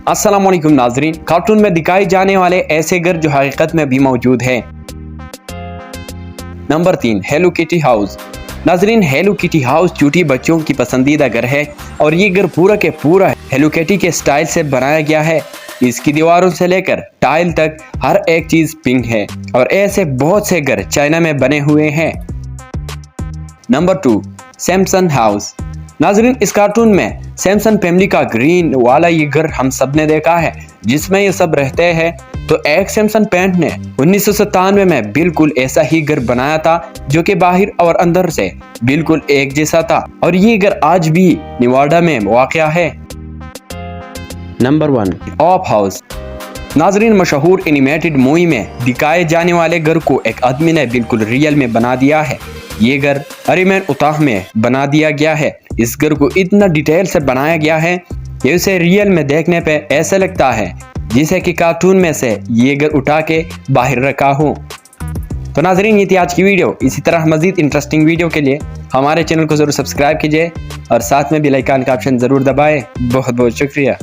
अस्सलाम वालेकुम नाजरीन, कार्टून में दिखाए जाने वाले ऐसे घर जो हकीकत में भी मौजूद है। Number 3, hello kitty house. नाजरीन, हेलो किटी हाउस छोटी बच्चों की पसंदीदा घर है और ये घर पूरा के पूरा हेलो किटी के स्टाइल से बनाया गया है। इसकी दीवारों से लेकर टाइल तक हर एक चीज पिंक है और ऐसे बहुत से घर चाइना में बने हुए हैं। Number 2, Samson house. नाजरीन, इस कार्टून में सैमसन फैमिली का ग्रीन वाला ये घर हम सब ने देखा है जिसमें ये सब रहते हैं। तो एक सैमसन पेंट ने 1997 में बिल्कुल ऐसा ही घर बनाया था जो कि बाहर और अंदर से बिल्कुल एक जैसा था और ये घर आज भी नेवाडा में वाक़या है। Number 1, op house. नाजरीन, मशहूर एनिमेटेड मूवी में दिखाए जाने वाले घर को एक आदमी ने बिल्कुल रियल में बना दिया है। ये घर अरीमैन उताह में बना दिया गया है। इस घर को इतना डिटेल से बनाया गया है कि उसे रियल में देखने पे ऐसा लगता है जैसे कि कार्टून में से ये घर उठा के बाहर रखा हो। तो नाजरीन, ये थी आज की वीडियो। इसी तरह मजीद इंटरेस्टिंग वीडियो के लिए हमारे चैनल को जरूर सब्सक्राइब कीजिए और साथ में बेल आइकन का ऑप्शन जरूर दबाएं। बहुत बहुत शुक्रिया।